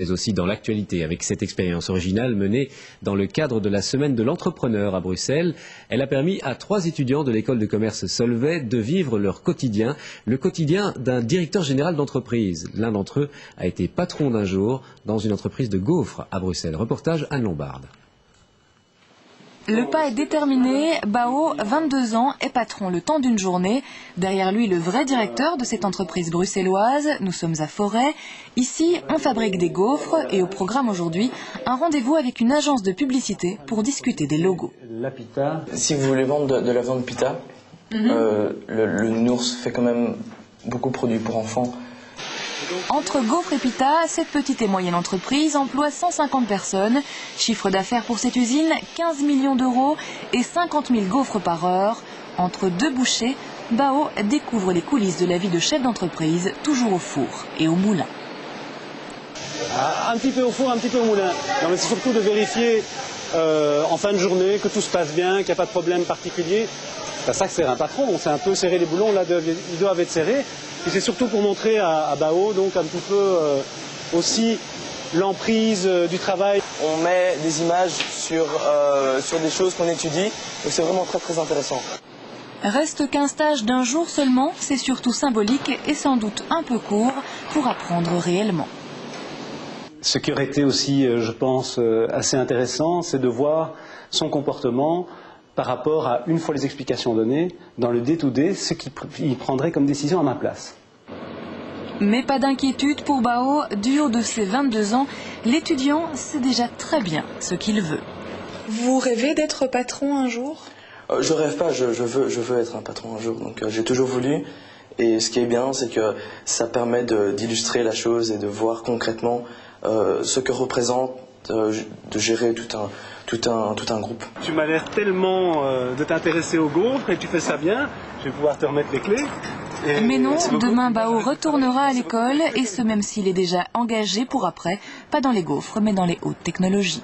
Mais aussi dans l'actualité, avec cette expérience originale menée dans le cadre de la Semaine de l'entrepreneur à Bruxelles. Elle a permis à 3 étudiants de l'école de commerce Solvay de vivre leur quotidien, le quotidien d'un directeur général d'entreprise. L'un d'entre eux a été patron d'un jour dans une entreprise de gaufres à Bruxelles. Reportage Anne Lombarde. Le pas est déterminé, Bao, 22 ans, est patron le temps d'une journée. Derrière lui, le vrai directeur de cette entreprise bruxelloise. Nous sommes à Forêt. Ici, on fabrique des gaufres et au programme aujourd'hui, un rendez-vous avec une agence de publicité pour discuter des logos. La pita. Si vous voulez vendre de la viande pita, le nounours fait quand même beaucoup de produits pour enfants. Entre gaufres et pita, cette petite et moyenne entreprise emploie 150 personnes. Chiffre d'affaires pour cette usine, 15 millions d'euros et 50 000 gaufres par heure. Entre 2 bouchées, Bao découvre les coulisses de la vie de chef d'entreprise, toujours au four et au moulin. Un petit peu au four, un petit peu au moulin. Non, mais c'est surtout de vérifier en fin de journée que tout se passe bien, qu'il n'y a pas de problème particulier. C'est à ça que sert un patron. On sait un peu serrer les boulons, là ils doivent être serrés. Et c'est surtout pour montrer à Bao donc un petit peu aussi l'emprise du travail. On met des images sur des choses qu'on étudie, donc c'est vraiment très très intéressant. Reste qu'un stage d'un jour seulement, c'est surtout symbolique et sans doute un peu court pour apprendre réellement. Ce qui aurait été aussi, je pense, assez intéressant, c'est de voir son comportement par rapport à, une fois les explications données, dans le day-to-day, ce qu'il prendrait comme décision à ma place. Mais pas d'inquiétude pour Bao, du haut de ses 22 ans, l'étudiant sait déjà très bien ce qu'il veut. Vous rêvez d'être patron un jour ? Je rêve pas, je veux être un patron un jour, donc j'ai toujours voulu. Et ce qui est bien, c'est que ça permet d'illustrer la chose et de voir concrètement ce que représente de gérer tout un groupe. Tu m'as l'air tellement de t'intéresser aux gaufres et tu fais ça bien, je vais pouvoir te remettre les clés. Mais non, demain Bao retournera à l'école et ce même s'il est déjà engagé pour après, pas dans les gaufres mais dans les hautes technologies.